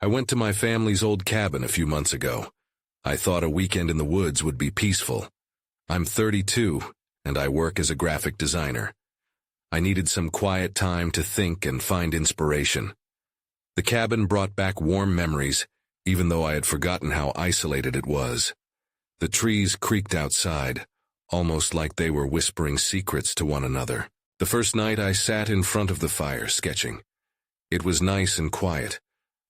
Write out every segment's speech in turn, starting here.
I went to my family's old cabin a few months ago. I thought a weekend in the woods would be peaceful. I'm 32, and I work as a graphic designer. I needed some quiet time to think and find inspiration. The cabin brought back warm memories, even though I had forgotten how isolated it was. The trees creaked outside, almost like they were whispering secrets to one another. The first night I sat in front of the fire sketching. It was nice and quiet.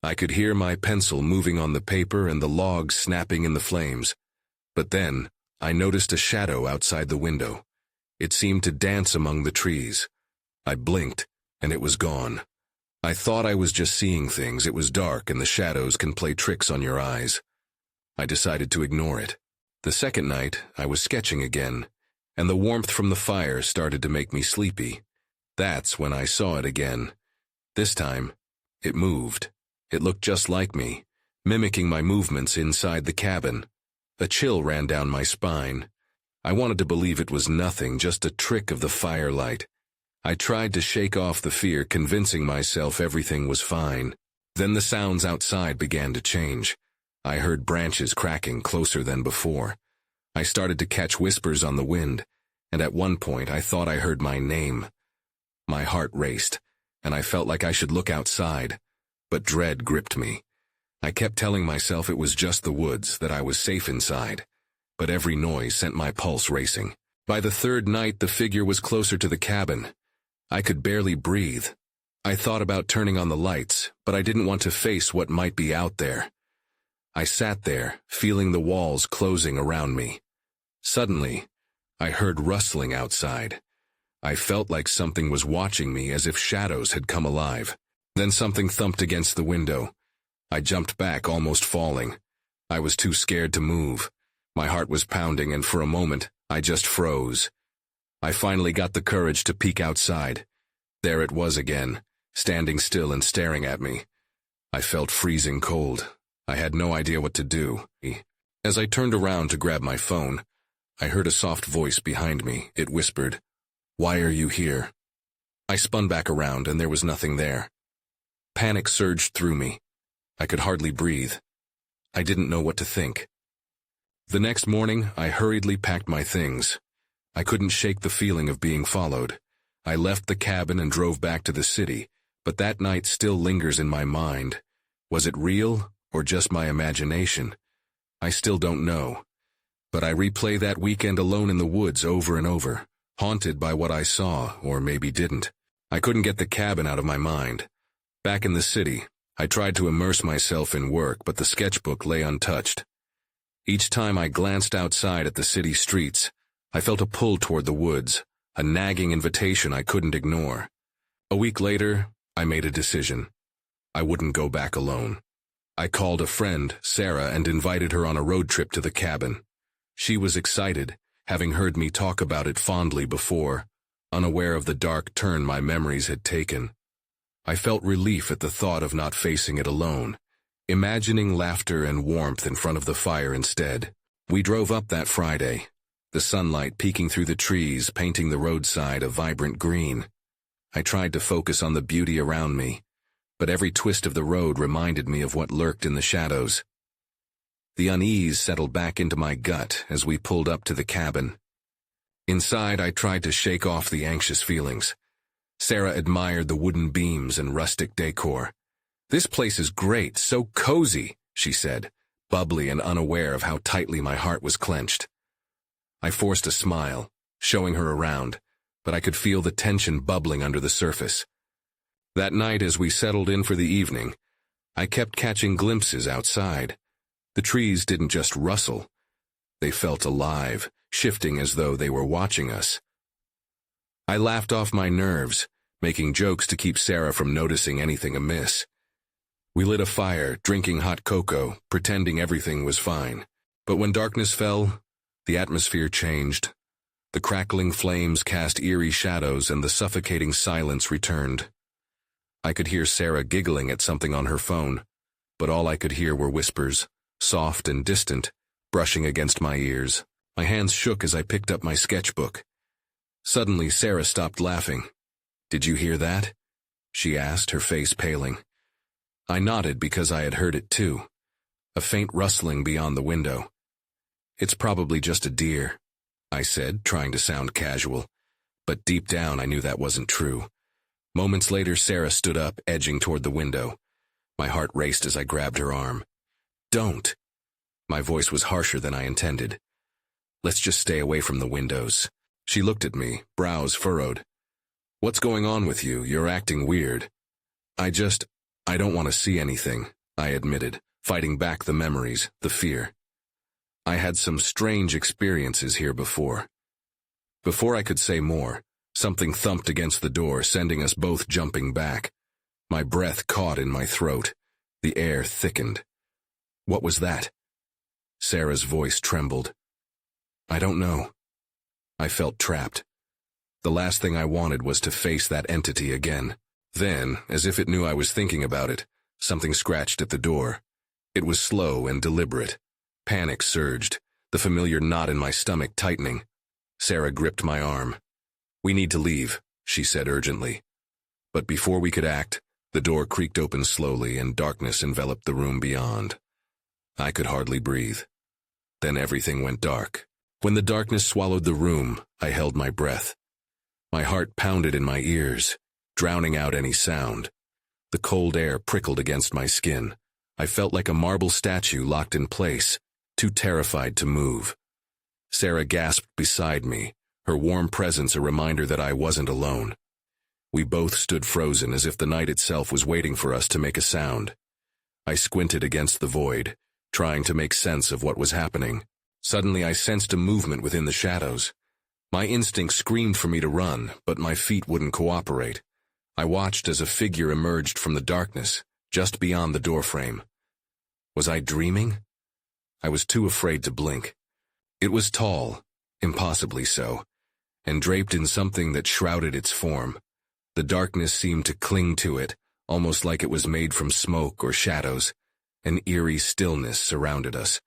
I could hear my pencil moving on the paper and the logs snapping in the flames. But then, I noticed a shadow outside the window. It seemed to dance among the trees. I blinked, and it was gone. I thought I was just seeing things. It was dark, and the shadows can play tricks on your eyes. I decided to ignore it. The second night, I was sketching again, and the warmth from the fire started to make me sleepy. That's when I saw it again. This time, it moved. It looked just like me, mimicking my movements inside the cabin. A chill ran down my spine. I wanted to believe it was nothing, just a trick of the firelight. I tried to shake off the fear, convincing myself everything was fine. Then the sounds outside began to change. I heard branches cracking closer than before. I started to catch whispers on the wind, and at one point I thought I heard my name. My heart raced, and I felt like I should look outside. But dread gripped me. I kept telling myself it was just the woods, that I was safe inside. But every noise sent my pulse racing. By the third night, the figure was closer to the cabin. I could barely breathe. I thought about turning on the lights, but I didn't want to face what might be out there. I sat there, feeling the walls closing around me. Suddenly, I heard rustling outside. I felt like something was watching me, as if shadows had come alive. Then something thumped against the window. I jumped back, almost falling. I was too scared to move. My heart was pounding, and for a moment, I just froze. I finally got the courage to peek outside. There it was again, standing still and staring at me. I felt freezing cold. I had no idea what to do. As I turned around to grab my phone, I heard a soft voice behind me. It whispered, "Why are you here?" I spun back around, and there was nothing there. Panic surged through me. I could hardly breathe. I didn't know what to think. The next morning, I hurriedly packed my things. I couldn't shake the feeling of being followed. I left the cabin and drove back to the city, but that night still lingers in my mind. Was it real, or just my imagination? I still don't know. But I replay that weekend alone in the woods over and over, haunted by what I saw, or maybe didn't. I couldn't get the cabin out of my mind. Back in the city, I tried to immerse myself in work, but the sketchbook lay untouched. Each time I glanced outside at the city streets, I felt a pull toward the woods, a nagging invitation I couldn't ignore. A week later, I made a decision. I wouldn't go back alone. I called a friend, Sarah, and invited her on a road trip to the cabin. She was excited, having heard me talk about it fondly before, unaware of the dark turn my memories had taken. I felt relief at the thought of not facing it alone, imagining laughter and warmth in front of the fire instead. We drove up that Friday, the sunlight peeking through the trees, painting the roadside a vibrant green. I tried to focus on the beauty around me, but every twist of the road reminded me of what lurked in the shadows. The unease settled back into my gut as we pulled up to the cabin. Inside, I tried to shake off the anxious feelings. Sarah admired the wooden beams and rustic decor. "This place is great, so cozy," she said, bubbly and unaware of how tightly my heart was clenched. I forced a smile, showing her around, but I could feel the tension bubbling under the surface. That night, as we settled in for the evening, I kept catching glimpses outside. The trees didn't just rustle. They felt alive, shifting as though they were watching us. I laughed off my nerves, making jokes to keep Sarah from noticing anything amiss. We lit a fire, drinking hot cocoa, pretending everything was fine. But when darkness fell, the atmosphere changed. The crackling flames cast eerie shadows, and the suffocating silence returned. I could hear Sarah giggling at something on her phone, but all I could hear were whispers, soft and distant, brushing against my ears. My hands shook as I picked up my sketchbook. Suddenly, Sarah stopped laughing. "Did you hear that?" she asked, her face paling. I nodded because I had heard it too. A faint rustling beyond the window. It's probably just a deer, I said, trying to sound casual. But deep down I knew that wasn't true. Moments later, Sarah stood up, edging toward the window. My heart raced as I grabbed her arm. Don't. My voice was harsher than I intended. Let's just stay away from the windows. She looked at me, brows furrowed. What's going on with you? You're acting weird. I don't want to see anything, I admitted, fighting back the memories, the fear. I had some strange experiences here before. Before I could say more, something thumped against the door, sending us both jumping back. My breath caught in my throat. The air thickened. What was that? Sarah's voice trembled. I don't know. I felt trapped. The last thing I wanted was to face that entity again. Then, as if it knew I was thinking about it, something scratched at the door. It was slow and deliberate. Panic surged, the familiar knot in my stomach tightening. Sarah gripped my arm. We need to leave, she said urgently. But before we could act, the door creaked open slowly and darkness enveloped the room beyond. I could hardly breathe. Then everything went dark. When the darkness swallowed the room, I held my breath. My heart pounded in my ears, drowning out any sound. The cold air prickled against my skin. I felt like a marble statue locked in place, too terrified to move. Sarah gasped beside me, her warm presence a reminder that I wasn't alone. We both stood frozen as if the night itself was waiting for us to make a sound. I squinted against the void, trying to make sense of what was happening. Suddenly I sensed a movement within the shadows. My instinct screamed for me to run, but my feet wouldn't cooperate. I watched as a figure emerged from the darkness, just beyond the doorframe. Was I dreaming? I was too afraid to blink. It was tall, impossibly so, and draped in something that shrouded its form. The darkness seemed to cling to it, almost like it was made from smoke or shadows. An eerie stillness surrounded us.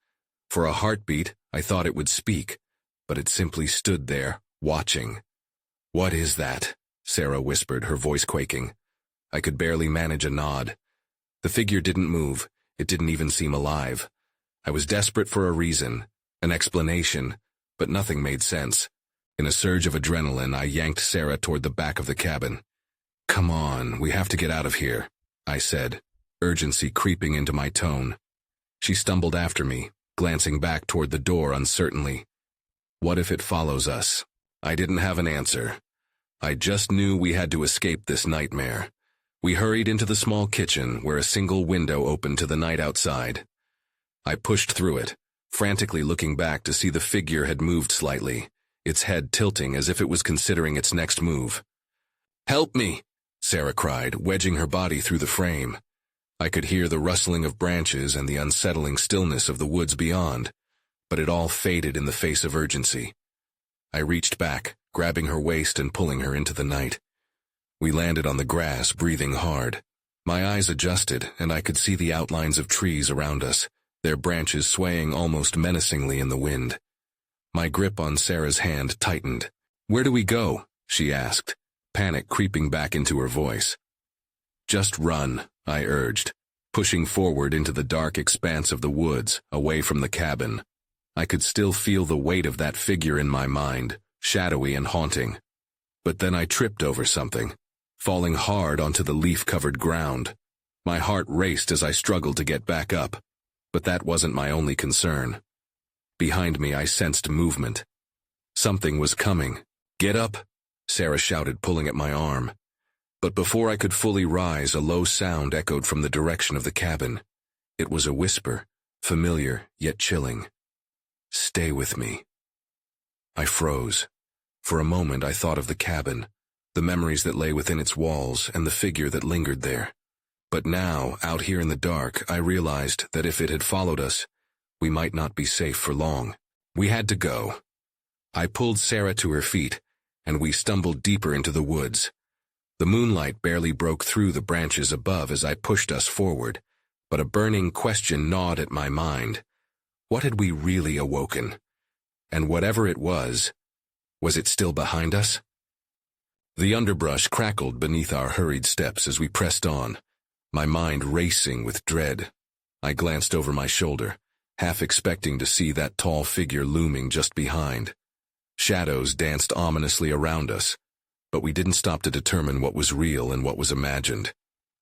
For a heartbeat, I thought it would speak, but it simply stood there, watching. What is that? Sarah whispered, her voice quaking. I could barely manage a nod. The figure didn't move. It didn't even seem alive. I was desperate for a reason, an explanation, but nothing made sense. In a surge of adrenaline, I yanked Sarah toward the back of the cabin. Come on, we have to get out of here, I said, urgency creeping into my tone. She stumbled after me, glancing back toward the door uncertainly. What if it follows us? I didn't have an answer. I just knew we had to escape this nightmare. We hurried into the small kitchen where a single window opened to the night outside. I pushed through it, frantically looking back to see the figure had moved slightly, its head tilting as if it was considering its next move. Help me, Sarah cried, wedging her body through the frame. I could hear the rustling of branches and the unsettling stillness of the woods beyond, but it all faded in the face of urgency. I reached back, grabbing her waist and pulling her into the night. We landed on the grass, breathing hard. My eyes adjusted, and I could see the outlines of trees around us, their branches swaying almost menacingly in the wind. My grip on Sarah's hand tightened. Where do we go? She asked, panic creeping back into her voice. Just run, I urged, pushing forward into the dark expanse of the woods, away from the cabin. I could still feel the weight of that figure in my mind, shadowy and haunting. But then I tripped over something, falling hard onto the leaf-covered ground. My heart raced as I struggled to get back up, but that wasn't my only concern. Behind me I sensed movement. Something was coming. Get up, Sarah shouted, pulling at my arm. But before I could fully rise, a low sound echoed from the direction of the cabin. It was a whisper, familiar yet chilling. Stay with me. I froze. For a moment I thought of the cabin, the memories that lay within its walls and the figure that lingered there. But now, out here in the dark, I realized that if it had followed us, we might not be safe for long. We had to go. I pulled Sarah to her feet, and we stumbled deeper into the woods. The moonlight barely broke through the branches above as I pushed us forward, but a burning question gnawed at my mind. What had we really awoken? And whatever it was it still behind us? The underbrush crackled beneath our hurried steps as we pressed on. my mind racing with dread. I glanced over my shoulder, half expecting to see that tall figure looming just behind. Shadows danced ominously around us, but we didn't stop to determine what was real and what was imagined.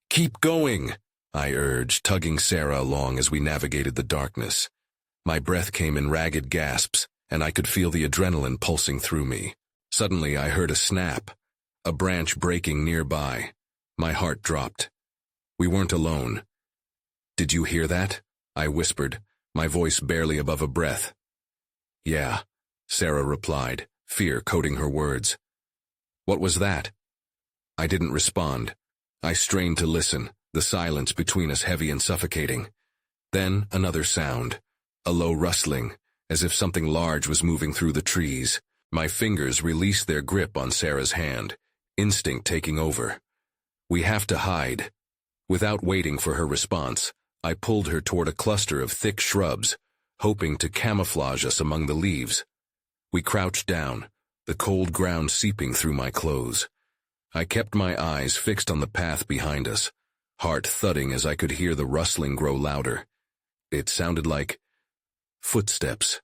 "Keep going," I urged, tugging Sarah along as we navigated the darkness. My breath came in ragged gasps, and I could feel the adrenaline pulsing through me. Suddenly I heard a snap, a branch breaking nearby. My heart dropped. We weren't alone. "Did you hear that?" I whispered, my voice barely above a breath. "Yeah," Sarah replied, fear coating her words. "What was that?" I didn't respond. I strained to listen, the silence between us heavy and suffocating. Then another sound, a low rustling, as if something large was moving through the trees. My fingers released their grip on Sarah's hand, instinct taking over. "We have to hide." Without waiting for her response, I pulled her toward a cluster of thick shrubs, hoping to camouflage us among the leaves. We crouched down, the cold ground seeping through my clothes. I kept my eyes fixed on the path behind us, heart thudding as I could hear the rustling grow louder. It sounded like footsteps.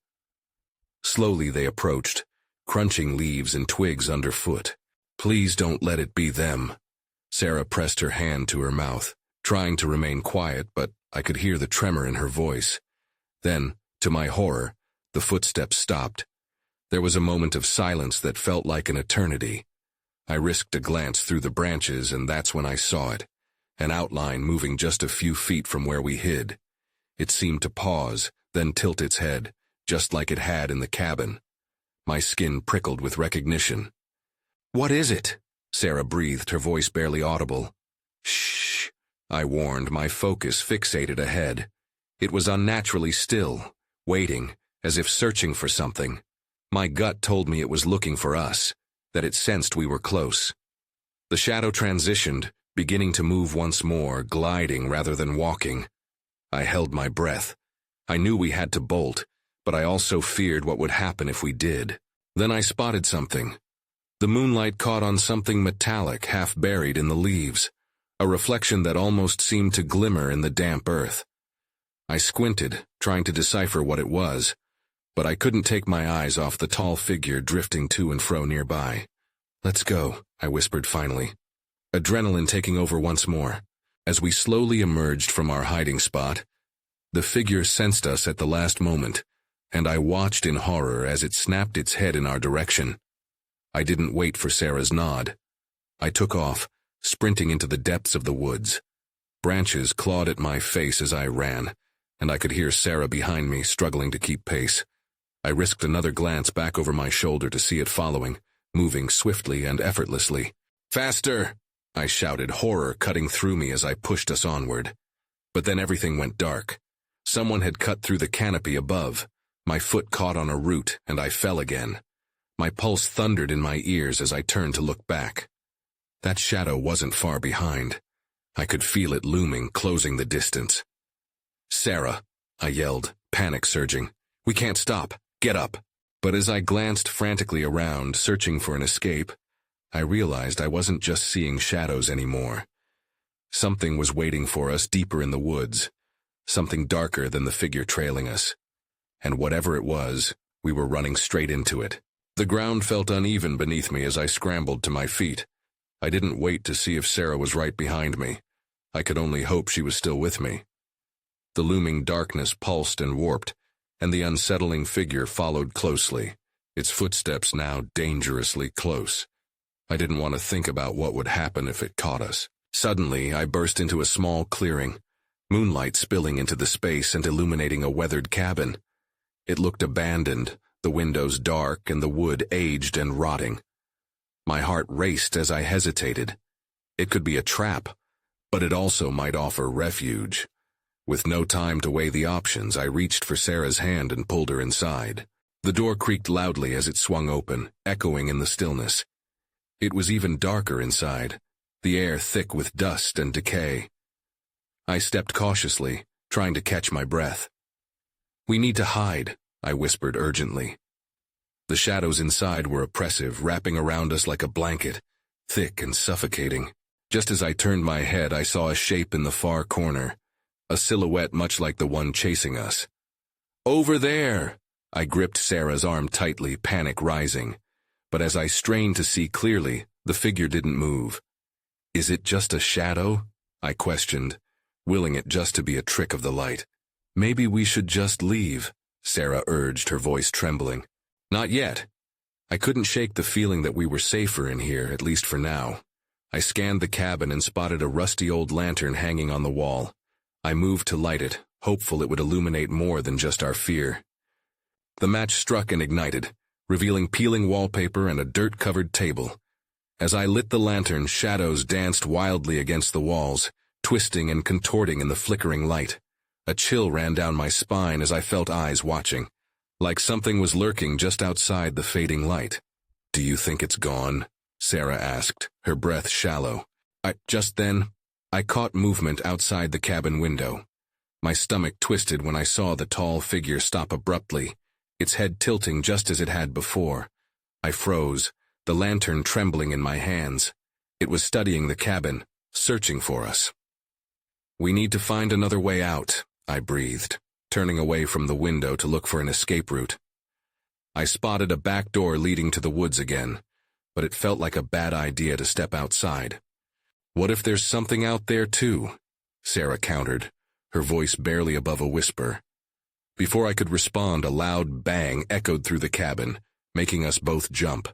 Slowly they approached, crunching leaves and twigs underfoot. "Please don't let it be them." Sarah pressed her hand to her mouth, trying to remain quiet, but I could hear the tremor in her voice. Then, to my horror, the footsteps stopped. There was a moment of silence that felt like an eternity. I risked a glance through the branches, and that's when I saw it, an outline moving just a few feet from where we hid. It seemed to pause, then tilt its head, just like it had in the cabin. My skin prickled with recognition. "What is it?" Sarah breathed, her voice barely audible. "Shh," I warned, my focus fixated ahead. It was unnaturally still, waiting, as if searching for something. My gut told me it was looking for us, that it sensed we were close. The shadow transitioned, beginning to move once more, gliding rather than walking. I held my breath. I knew we had to bolt, but I also feared what would happen if we did. Then I spotted something. The moonlight caught on something metallic half buried in the leaves, a reflection that almost seemed to glimmer in the damp earth. I squinted, trying to decipher what it was, but I couldn't take my eyes off the tall figure drifting to and fro nearby. "Let's go," I whispered finally, adrenaline taking over once more. As we slowly emerged from our hiding spot, the figure sensed us at the last moment, and I watched in horror as it snapped its head in our direction. I didn't wait for Sarah's nod. I took off, sprinting into the depths of the woods. Branches clawed at my face as I ran, and I could hear Sarah behind me struggling to keep pace. I risked another glance back over my shoulder to see it following, moving swiftly and effortlessly. "Faster!" I shouted, horror cutting through me as I pushed us onward. But then everything went dark. Someone had cut through the canopy above. My foot caught on a root, and I fell again. My pulse thundered in my ears as I turned to look back. That shadow wasn't far behind. I could feel it looming, closing the distance. "Sarah," I yelled, panic surging. "We can't stop. Get up." But as I glanced frantically around, searching for an escape, I realized I wasn't just seeing shadows anymore. Something was waiting for us deeper in the woods, something darker than the figure trailing us. And whatever it was, we were running straight into it. The ground felt uneven beneath me as I scrambled to my feet. I didn't wait to see if Sarah was right behind me. I could only hope she was still with me. The looming darkness pulsed and warped, and the unsettling figure followed closely, its footsteps now dangerously close. I didn't want to think about what would happen if it caught us. Suddenly, I burst into a small clearing, moonlight spilling into the space and illuminating a weathered cabin. It looked abandoned, the windows dark and the wood aged and rotting. My heart raced as I hesitated. It could be a trap, but it also might offer refuge. With no time to weigh the options, I reached for Sarah's hand and pulled her inside. The door creaked loudly as it swung open, echoing in the stillness. It was even darker inside, the air thick with dust and decay. I stepped cautiously, trying to catch my breath. "We need to hide," I whispered urgently. The shadows inside were oppressive, wrapping around us like a blanket, thick and suffocating. Just as I turned my head, I saw a shape in the far corner, a silhouette much like the one chasing us. "Over there!" I gripped Sarah's arm tightly, panic rising. But as I strained to see clearly, the figure didn't move. "Is it just a shadow?" I questioned, willing it just to be a trick of the light. "Maybe we should just leave," Sarah urged, her voice trembling. "Not yet." I couldn't shake the feeling that we were safer in here, at least for now. I scanned the cabin and spotted a rusty old lantern hanging on the wall. I moved to light it, hopeful it would illuminate more than just our fear. The match struck and ignited, revealing peeling wallpaper and a dirt-covered table. As I lit the lantern, shadows danced wildly against the walls, twisting and contorting in the flickering light. A chill ran down my spine as I felt eyes watching, like something was lurking just outside the fading light. "Do you think it's gone?" Sarah asked, her breath shallow. Just then, I caught movement outside the cabin window. My stomach twisted when I saw the tall figure stop abruptly, its head tilting just as it had before. I froze, the lantern trembling in my hands. It was studying the cabin, searching for us. "We need to find another way out," I breathed, turning away from the window to look for an escape route. I spotted a back door leading to the woods again, but it felt like a bad idea to step outside. "What if there's something out there too?" Sarah countered, her voice barely above a whisper. Before I could respond, a loud bang echoed through the cabin, making us both jump.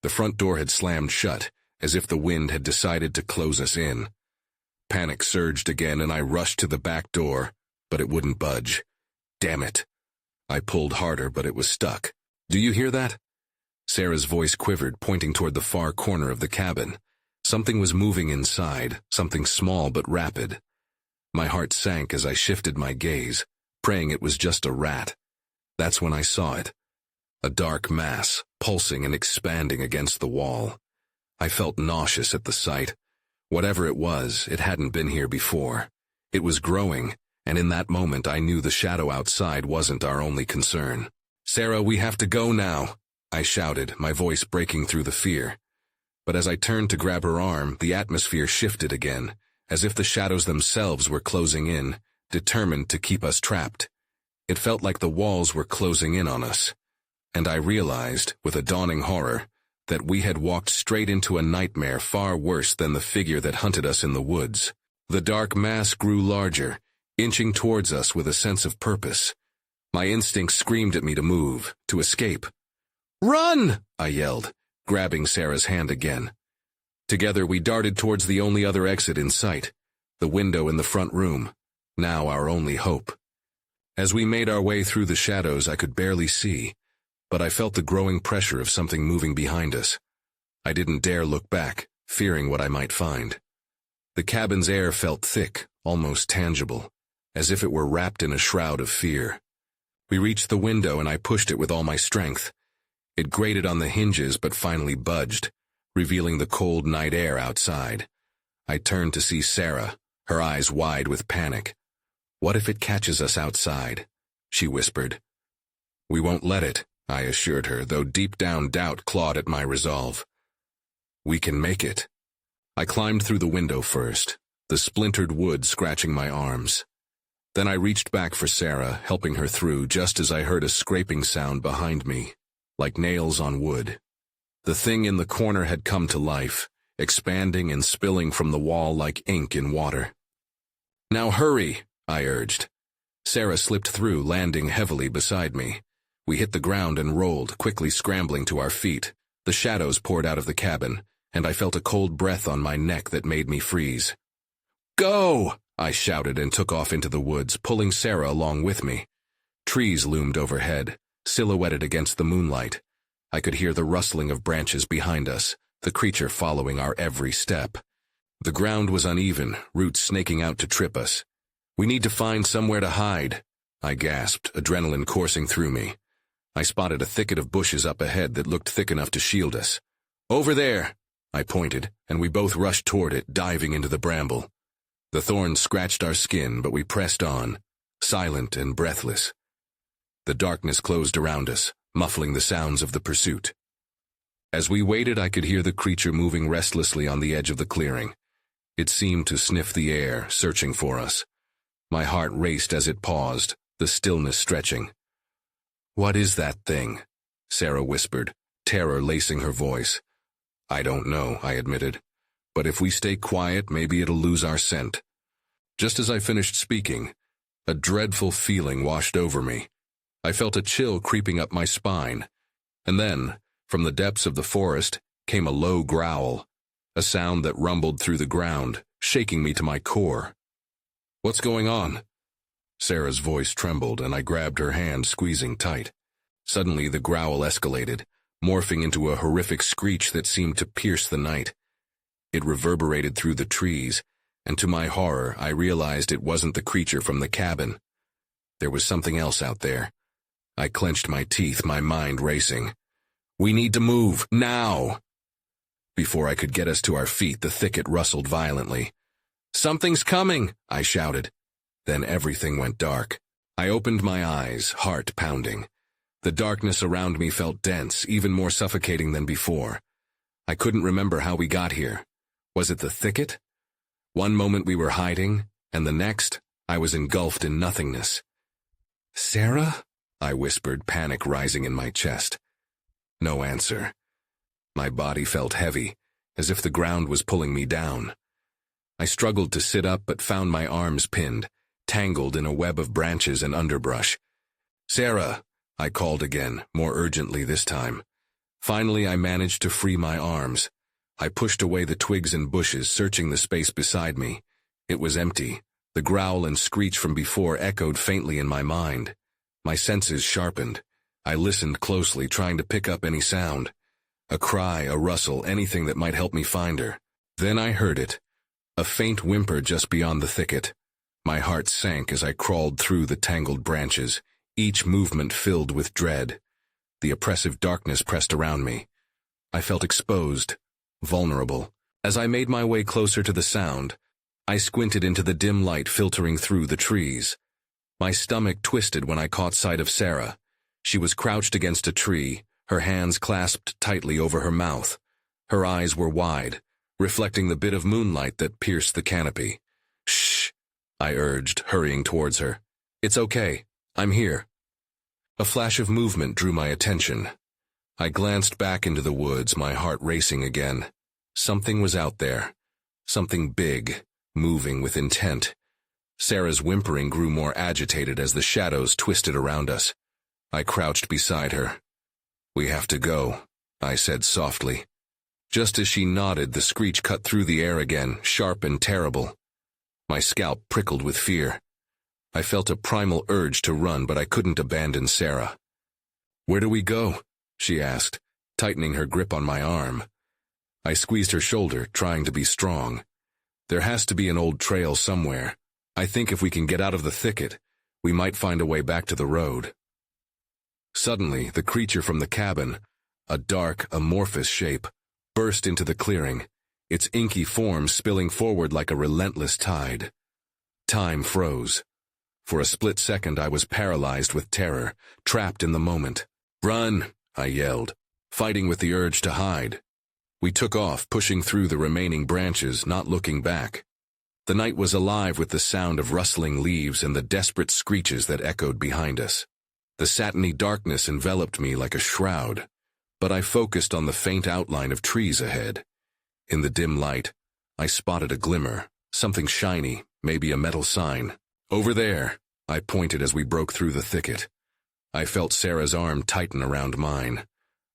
The front door had slammed shut, as if the wind had decided to close us in. Panic surged again and I rushed to the back door, but it wouldn't budge. Damn it. I pulled harder, but it was stuck. "Do you hear that?" Sarah's voice quivered, pointing toward the far corner of the cabin. Something was moving inside, something small but rapid. My heart sank as I shifted my gaze, praying it was just a rat. That's when I saw it. A dark mass, pulsing and expanding against the wall. I felt nauseous at the sight. Whatever it was, it hadn't been here before. It was growing, and in that moment I knew the shadow outside wasn't our only concern. "Sarah, we have to go now," I shouted, my voice breaking through the fear. But as I turned to grab her arm, the atmosphere shifted again, as if the shadows themselves were closing in, determined to keep us trapped. It felt like the walls were closing in on us. And I realized, with a dawning horror, that we had walked straight into a nightmare far worse than the figure that hunted us in the woods. The dark mass grew larger, inching towards us with a sense of purpose. My instincts screamed at me to move, to escape. "Run!" I yelled, grabbing Sarah's hand again. Together we darted towards the only other exit in sight, the window in the front room, now our only hope. As we made our way through the shadows, I could barely see, but I felt the growing pressure of something moving behind us. I didn't dare look back, fearing what I might find. The cabin's air felt thick, almost tangible, as if it were wrapped in a shroud of fear. We reached the window and I pushed it with all my strength. It grated on the hinges but finally budged, revealing the cold night air outside. I turned to see Sarah, her eyes wide with panic. "What if it catches us outside?" she whispered. "We won't let it," I assured her, though deep down doubt clawed at my resolve. "We can make it." I climbed through the window first, the splintered wood scratching my arms. Then I reached back for Sarah, helping her through just as I heard a scraping sound behind me, like nails on wood. The thing in the corner had come to life, expanding and spilling from the wall like ink in water. "Now hurry," I urged. Sarah slipped through, landing heavily beside me. We hit the ground and rolled, quickly scrambling to our feet. The shadows poured out of the cabin, and I felt a cold breath on my neck that made me freeze. "Go!" I shouted and took off into the woods, pulling Sarah along with me. Trees loomed overhead, silhouetted against the moonlight. I could hear the rustling of branches behind us, the creature following our every step. The ground was uneven, roots snaking out to trip us. "We need to find somewhere to hide," I gasped, adrenaline coursing through me. I spotted a thicket of bushes up ahead that looked thick enough to shield us. "Over there!" I pointed, and we both rushed toward it, diving into the bramble. The thorns scratched our skin, but we pressed on, silent and breathless. The darkness closed around us, muffling the sounds of the pursuit. As we waited, I could hear the creature moving restlessly on the edge of the clearing, It seemed to sniff the air, searching for us. My heart raced as it paused, the stillness stretching. "What is that thing?" Sarah whispered, terror lacing her voice. "I don't know," I admitted. "But if we stay quiet, maybe it'll lose our scent." Just as I finished speaking, a dreadful feeling washed over me. I felt a chill creeping up my spine. And then, from the depths of the forest, came a low growl, a sound that rumbled through the ground, shaking me to my core. "What's going on?" Sarah's voice trembled, and I grabbed her hand, squeezing tight. Suddenly, the growl escalated, morphing into a horrific screech that seemed to pierce the night. It reverberated through the trees, and to my horror, I realized it wasn't the creature from the cabin. There was something else out there. I clenched my teeth, my mind racing. "We need to move, now!" Before I could get us to our feet, the thicket rustled violently. "Something's coming!" I shouted. Then everything went dark. I opened my eyes, heart pounding. The darkness around me felt dense, even more suffocating than before. I couldn't remember how we got here. Was it the thicket? One moment we were hiding, and the next, I was engulfed in nothingness. "Sarah?" I whispered, panic rising in my chest. No answer. My body felt heavy, as if the ground was pulling me down. I struggled to sit up but found my arms pinned, tangled in a web of branches and underbrush. "Sarah!" I called again, more urgently this time. Finally, I managed to free my arms. I pushed away the twigs and bushes, searching the space beside me. It was empty. The growl and screech from before echoed faintly in my mind. My senses sharpened. I listened closely, trying to pick up any sound. A cry, a rustle, anything that might help me find her. Then I heard it. A faint whimper just beyond the thicket. My heart sank as I crawled through the tangled branches, each movement filled with dread. The oppressive darkness pressed around me. I felt exposed, vulnerable. As I made my way closer to the sound, I squinted into the dim light filtering through the trees. My stomach twisted when I caught sight of Sarah. She was crouched against a tree, her hands clasped tightly over her mouth. Her eyes were wide, reflecting the bit of moonlight that pierced the canopy. "Shh," I urged, hurrying towards her. "It's okay. I'm here." A flash of movement drew my attention. I glanced back into the woods, my heart racing again. Something was out there. Something big, moving with intent. Sarah's whimpering grew more agitated as the shadows twisted around us. I crouched beside her. "We have to go," I said softly. Just as she nodded, the screech cut through the air again, sharp and terrible. My scalp prickled with fear. I felt a primal urge to run, but I couldn't abandon Sarah. "Where do we go?" she asked, tightening her grip on my arm. I squeezed her shoulder, trying to be strong. "There has to be an old trail somewhere. I think if we can get out of the thicket, we might find a way back to the road." Suddenly, the creature from the cabin, a dark, amorphous shape, burst into the clearing, its inky form spilling forward like a relentless tide. Time froze. For a split second I was paralyzed with terror, trapped in the moment. "Run!" I yelled, fighting with the urge to hide. We took off, pushing through the remaining branches, not looking back. The night was alive with the sound of rustling leaves and the desperate screeches that echoed behind us. The satiny darkness enveloped me like a shroud, but I focused on the faint outline of trees ahead. In the dim light, I spotted a glimmer, something shiny, maybe a metal sign. "Over there," I pointed as we broke through the thicket. I felt Sarah's arm tighten around mine.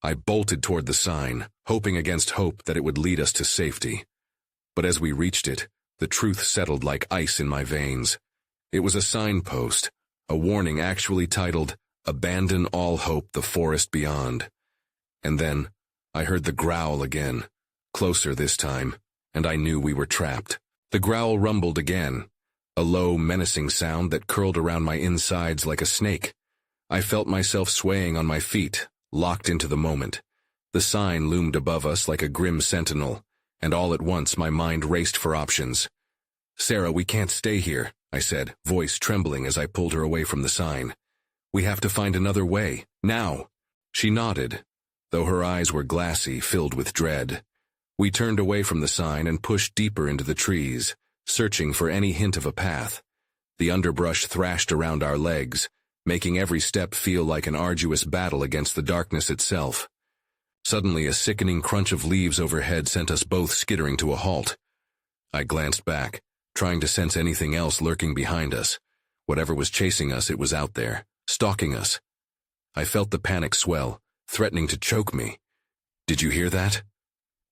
I bolted toward the sign, hoping against hope that it would lead us to safety. But as we reached it, the truth settled like ice in my veins. It was a signpost, a warning actually titled, "Abandon all hope, the forest beyond." And then, I heard the growl again, closer this time, and I knew we were trapped. The growl rumbled again, a low, menacing sound that curled around my insides like a snake. I felt myself swaying on my feet, locked into the moment. The sign loomed above us like a grim sentinel, and all at once my mind raced for options. "Sarah, we can't stay here," I said, voice trembling as I pulled her away from the sign. "We have to find another way, now." She nodded, though her eyes were glassy, filled with dread. We turned away from the sign and pushed deeper into the trees, searching for any hint of a path. The underbrush thrashed around our legs, making every step feel like an arduous battle against the darkness itself. Suddenly, a sickening crunch of leaves overhead sent us both skittering to a halt. I glanced back, trying to sense anything else lurking behind us. Whatever was chasing us, it was out there, stalking us. I felt the panic swell, threatening to choke me. "Did you hear that?"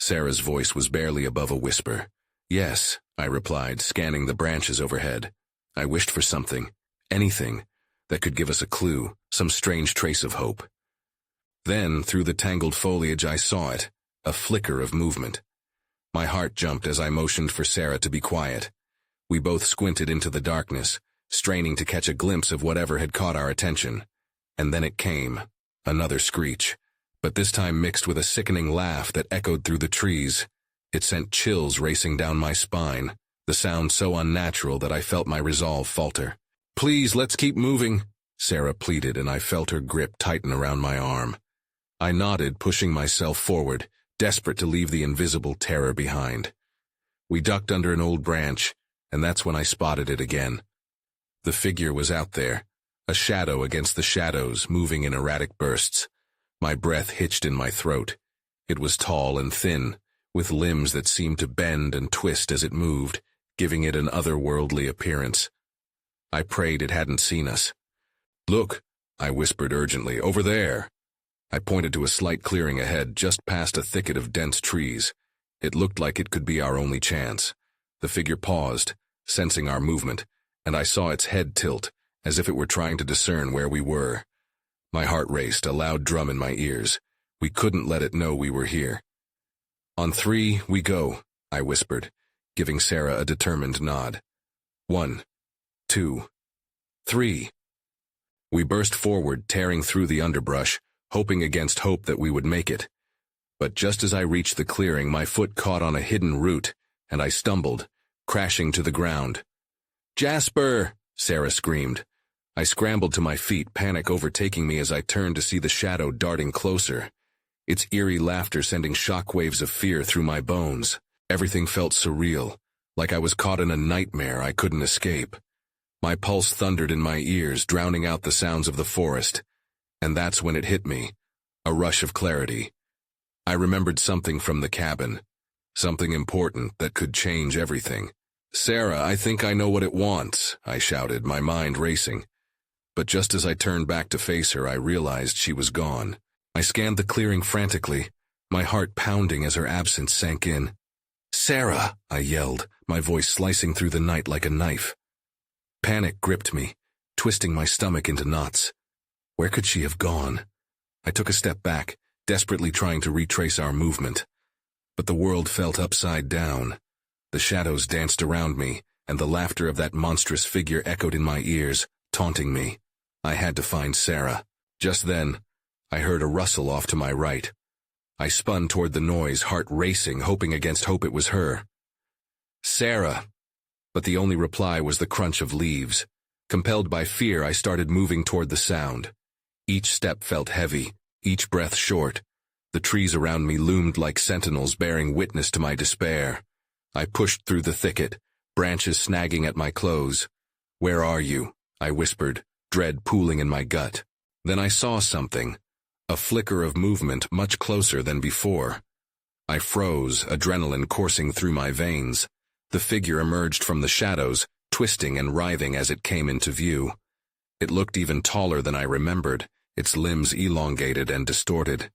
Sarah's voice was barely above a whisper. "Yes," I replied, scanning the branches overhead. I wished for something, anything, that could give us a clue, some strange trace of hope. Then, through the tangled foliage, I saw it, a flicker of movement. My heart jumped as I motioned for Sarah to be quiet. We both squinted into the darkness, straining to catch a glimpse of whatever had caught our attention. And then it came, another screech, but this time mixed with a sickening laugh that echoed through the trees. It sent chills racing down my spine, the sound so unnatural that I felt my resolve falter. "Please, let's keep moving," Sarah pleaded, and I felt her grip tighten around my arm. I nodded, pushing myself forward, desperate to leave the invisible terror behind. We ducked under an old branch, and that's when I spotted it again. The figure was out there, a shadow against the shadows, moving in erratic bursts. My breath hitched in my throat. It was tall and thin, with limbs that seemed to bend and twist as it moved, giving it an otherworldly appearance. I prayed it hadn't seen us. "Look," I whispered urgently, "over there." I pointed to a slight clearing ahead, just past a thicket of dense trees. It looked like it could be our only chance. The figure paused, sensing our movement, and I saw its head tilt, as if it were trying to discern where we were. My heart raced, a loud drum in my ears. We couldn't let it know we were here. "On 3, we go," I whispered, giving Sarah a determined nod. 1, 2, 3. We burst forward, tearing through the underbrush, hoping against hope that we would make it. But just as I reached the clearing, my foot caught on a hidden root, and I stumbled, crashing to the ground. "Jasper!" Sarah screamed. I scrambled to my feet, panic overtaking me as I turned to see the shadow darting closer, its eerie laughter sending shockwaves of fear through my bones. Everything felt surreal, like I was caught in a nightmare I couldn't escape. My pulse thundered in my ears, drowning out the sounds of the forest. And that's when it hit me, a rush of clarity. I remembered something from the cabin, something important that could change everything. "Sarah, I think I know what it wants," I shouted, my mind racing. But just as I turned back to face her, I realized she was gone. I scanned the clearing frantically, my heart pounding as her absence sank in. "Sarah!" I yelled, my voice slicing through the night like a knife. Panic gripped me, twisting my stomach into knots. Where could she have gone? I took a step back, desperately trying to retrace our movement. But the world felt upside down. The shadows danced around me, and the laughter of that monstrous figure echoed in my ears, taunting me. I had to find Sarah. Just then, I heard a rustle off to my right. I spun toward the noise, heart racing, hoping against hope it was her. "Sarah!" But the only reply was the crunch of leaves. Compelled by fear, I started moving toward the sound. Each step felt heavy, each breath short. The trees around me loomed like sentinels bearing witness to my despair. I pushed through the thicket, branches snagging at my clothes. "Where are you?" I whispered, dread pooling in my gut. Then I saw something, a flicker of movement much closer than before. I froze, adrenaline coursing through my veins. The figure emerged from the shadows, twisting and writhing as it came into view. It looked even taller than I remembered, its limbs elongated and distorted.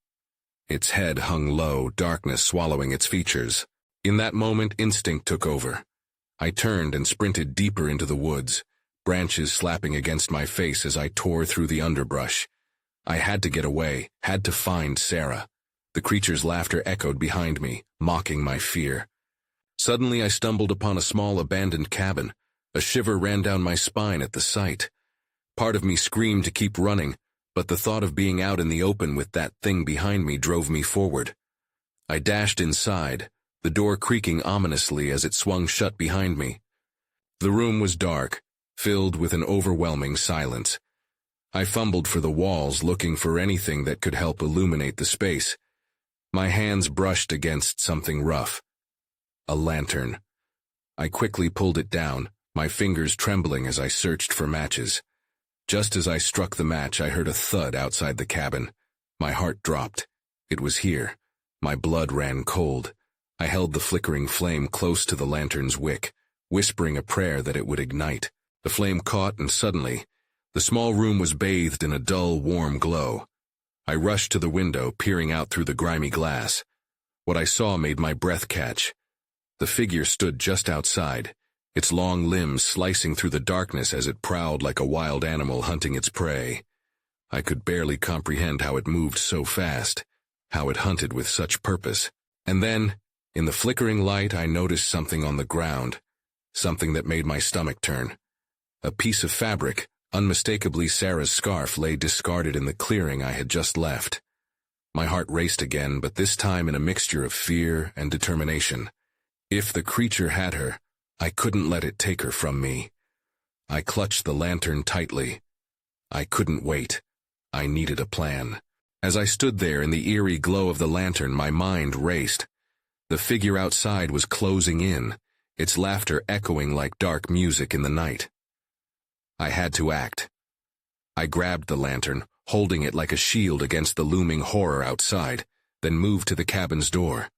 Its head hung low, darkness swallowing its features. In that moment, instinct took over. I turned and sprinted deeper into the woods, branches slapping against my face as I tore through the underbrush. I had to get away, had to find Sarah. The creature's laughter echoed behind me, mocking my fear. Suddenly I stumbled upon a small abandoned cabin. A shiver ran down my spine at the sight. Part of me screamed to keep running, but the thought of being out in the open with that thing behind me drove me forward. I dashed inside, the door creaking ominously as it swung shut behind me. The room was dark, filled with an overwhelming silence. I fumbled for the walls, looking for anything that could help illuminate the space. My hands brushed against something rough. A lantern. I quickly pulled it down, my fingers trembling as I searched for matches. Just as I struck the match, I heard a thud outside the cabin. My heart dropped. It was here. My blood ran cold. I held the flickering flame close to the lantern's wick, whispering a prayer that it would ignite. The flame caught, and suddenly, the small room was bathed in a dull, warm glow. I rushed to the window, peering out through the grimy glass. What I saw made my breath catch. The figure stood just outside, its long limbs slicing through the darkness as it prowled like a wild animal hunting its prey. I could barely comprehend how it moved so fast, how it hunted with such purpose. And then, in the flickering light, I noticed something on the ground, something that made my stomach turn. A piece of fabric, unmistakably Sarah's scarf, lay discarded in the clearing I had just left. My heart raced again, but this time in a mixture of fear and determination. If the creature had her, I couldn't let it take her from me. I clutched the lantern tightly. I couldn't wait. I needed a plan. As I stood there in the eerie glow of the lantern, my mind raced. The figure outside was closing in, its laughter echoing like dark music in the night. I had to act. I grabbed the lantern, holding it like a shield against the looming horror outside, then moved to the cabin's door.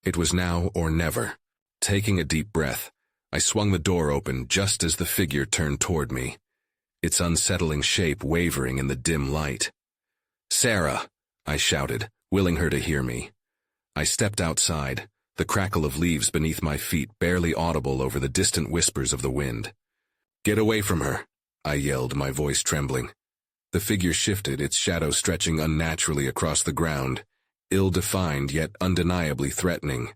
It was now or never. Taking a deep breath, I swung the door open just as the figure turned toward me, its unsettling shape wavering in the dim light. "Sarah!" I shouted, willing her to hear me. I stepped outside, the crackle of leaves beneath my feet barely audible over the distant whispers of the wind. "Get away from her!" I yelled, my voice trembling. The figure shifted, its shadow stretching unnaturally across the ground, ill-defined yet undeniably threatening.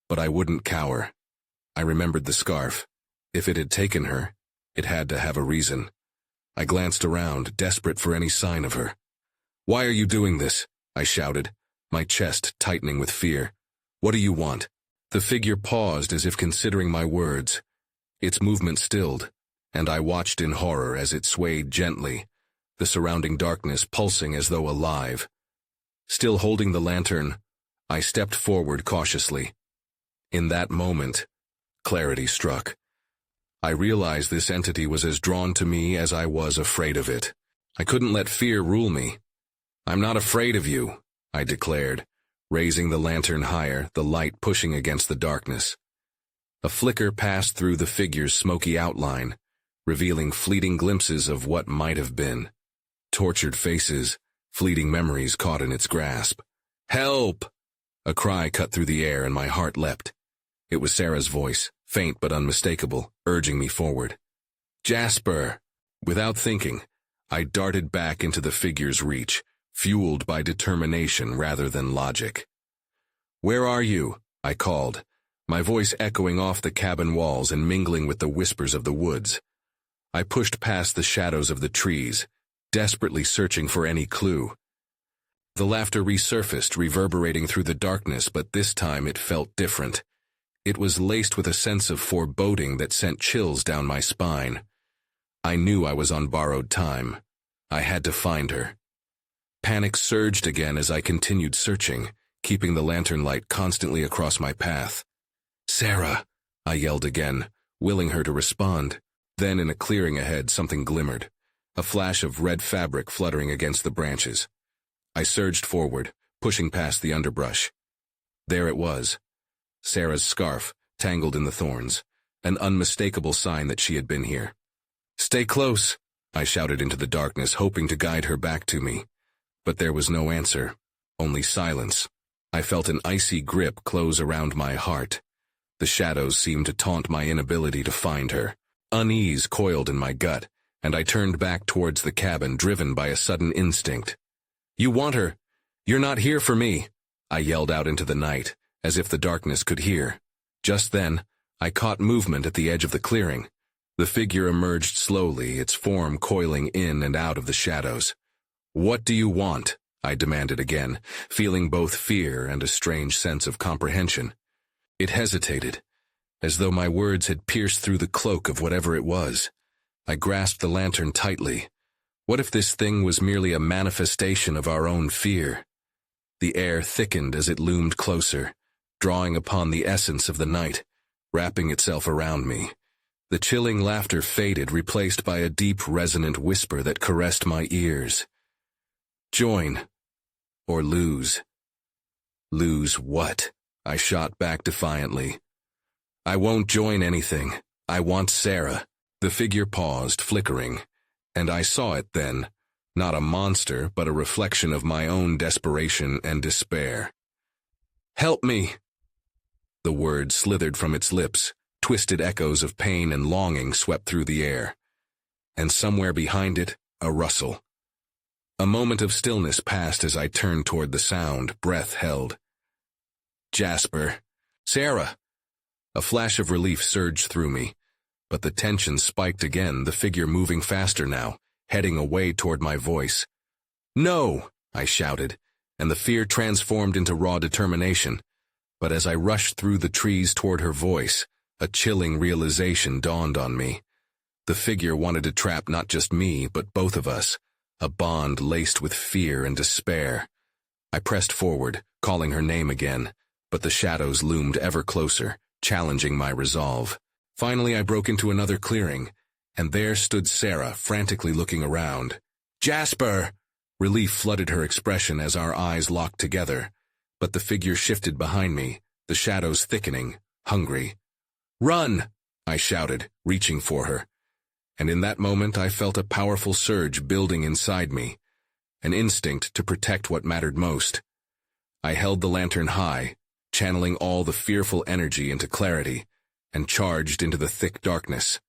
But I wouldn't cower. I remembered the scarf. If it had taken her, it had to have a reason. I glanced around, desperate for any sign of her. "Why are you doing this?" I shouted, my chest tightening with fear. "What do you want?" The figure paused as if considering my words. Its movement stilled, and I watched in horror as it swayed gently, the surrounding darkness pulsing as though alive. Still holding the lantern, I stepped forward cautiously. In that moment, clarity struck. I realized this entity was as drawn to me as I was afraid of it. I couldn't let fear rule me. "I'm not afraid of you," I declared, raising the lantern higher, the light pushing against the darkness. A flicker passed through the figure's smoky outline, revealing fleeting glimpses of what might have been. Tortured faces, fleeting memories caught in its grasp. "Help!" A cry cut through the air and my heart leapt. It was Sarah's voice, faint but unmistakable, urging me forward. "Jasper!" Without thinking, I darted back into the figure's reach, fueled by determination rather than logic. "Where are you?" I called, my voice echoing off the cabin walls and mingling with the whispers of the woods. I pushed past the shadows of the trees, desperately searching for any clue. The laughter resurfaced, reverberating through the darkness, but this time it felt different. It was laced with a sense of foreboding that sent chills down my spine. I knew I was on borrowed time. I had to find her. Panic surged again as I continued searching, keeping the lantern light constantly across my path. "Sarah!" I yelled again, willing her to respond. Then in a clearing ahead, something glimmered, a flash of red fabric fluttering against the branches. I surged forward, pushing past the underbrush. There it was, Sarah's scarf, tangled in the thorns, an unmistakable sign that she had been here. "Stay close," I shouted into the darkness, hoping to guide her back to me. But there was no answer, only silence. I felt an icy grip close around my heart. The shadows seemed to taunt my inability to find her. Unease coiled in my gut, and I turned back towards the cabin, driven by a sudden instinct. "You want her! You're not here for me!" I yelled out into the night, as if the darkness could hear. Just then, I caught movement at the edge of the clearing. The figure emerged slowly, its form coiling in and out of the shadows. "What do you want?" I demanded again, feeling both fear and a strange sense of comprehension. It hesitated, as though my words had pierced through the cloak of whatever it was. I grasped the lantern tightly. What if this thing was merely a manifestation of our own fear? The air thickened as it loomed closer, drawing upon the essence of the night, wrapping itself around me. The chilling laughter faded, replaced by a deep, resonant whisper that caressed my ears. Join. Or lose. Lose what? I shot back defiantly. I won't join anything. I want Sarah. The figure paused, flickering, and I saw it then. Not a monster, but a reflection of my own desperation and despair. Help me! The word slithered from its lips. Twisted echoes of pain and longing swept through the air. And somewhere behind it, a rustle. A moment of stillness passed as I turned toward the sound, breath held. Jasper. Sarah! A flash of relief surged through me, but the tension spiked again, the figure moving faster now, heading away toward my voice. No! I shouted, and the fear transformed into raw determination. But as I rushed through the trees toward her voice, a chilling realization dawned on me. The figure wanted to trap not just me, but both of us, a bond laced with fear and despair. I pressed forward, calling her name again, but the shadows loomed ever closer, challenging my resolve. Finally, I broke into another clearing, and there stood Sarah, frantically looking around. Jasper! Relief flooded her expression as our eyes locked together, but the figure shifted behind me, the shadows thickening, hungry. Run! I shouted, reaching for her. And in that moment I felt a powerful surge building inside me, an instinct to protect what mattered most. I held the lantern high, channeling all the fearful energy into clarity, and charged into the thick darkness.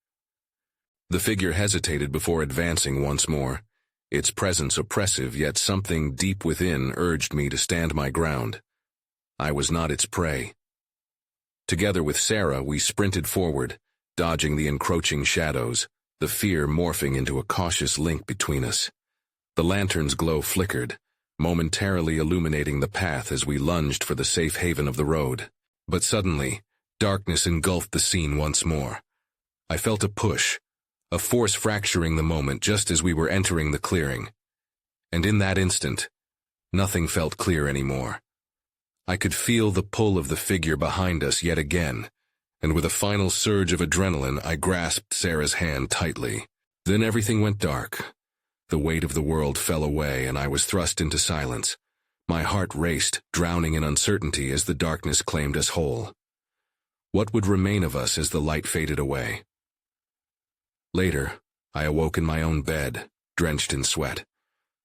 The figure hesitated before advancing once more, its presence oppressive, yet something deep within urged me to stand my ground. I was not its prey. Together with Sarah, we sprinted forward, dodging the encroaching shadows, the fear morphing into a cautious link between us. The lantern's glow flickered, momentarily illuminating the path as we lunged for the safe haven of the road. But suddenly, darkness engulfed the scene once more. I felt a push, a force fracturing the moment just as we were entering the clearing. And in that instant, nothing felt clear anymore. I could feel the pull of the figure behind us yet again, and with a final surge of adrenaline, I grasped Sarah's hand tightly. Then everything went dark. The weight of the world fell away, and I was thrust into silence. My heart raced, drowning in uncertainty as the darkness claimed us whole. What would remain of us as the light faded away? Later, I awoke in my own bed, drenched in sweat.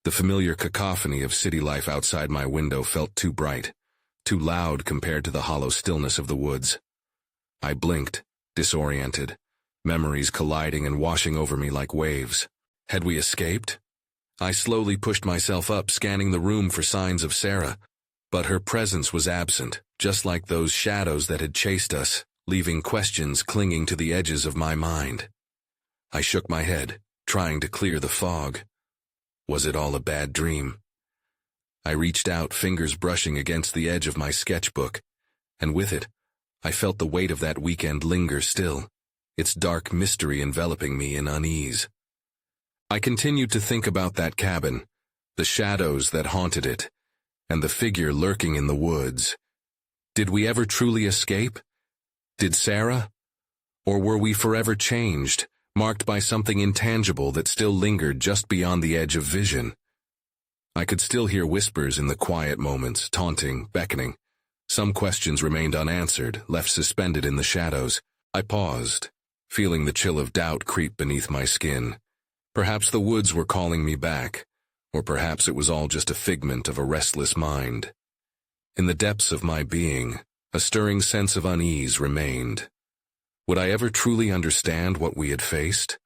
The familiar cacophony of city life outside my window felt too bright, too loud compared to the hollow stillness of the woods. I blinked, disoriented, memories colliding and washing over me like waves. Had we escaped? I slowly pushed myself up, scanning the room for signs of Sarah, but her presence was absent, just like those shadows that had chased us, leaving questions clinging to the edges of my mind. I shook my head, trying to clear the fog. Was it all a bad dream? I reached out, fingers brushing against the edge of my sketchbook, and with it, I felt the weight of that weekend linger still, its dark mystery enveloping me in unease. I continued to think about that cabin, the shadows that haunted it, and the figure lurking in the woods. Did we ever truly escape? Did Sarah? Or were we forever changed, marked by something intangible that still lingered just beyond the edge of vision? I could still hear whispers in the quiet moments, taunting, beckoning. Some questions remained unanswered, left suspended in the shadows. I paused, feeling the chill of doubt creep beneath my skin. Perhaps the woods were calling me back, or perhaps it was all just a figment of a restless mind. In the depths of my being, a stirring sense of unease remained. Would I ever truly understand what we had faced?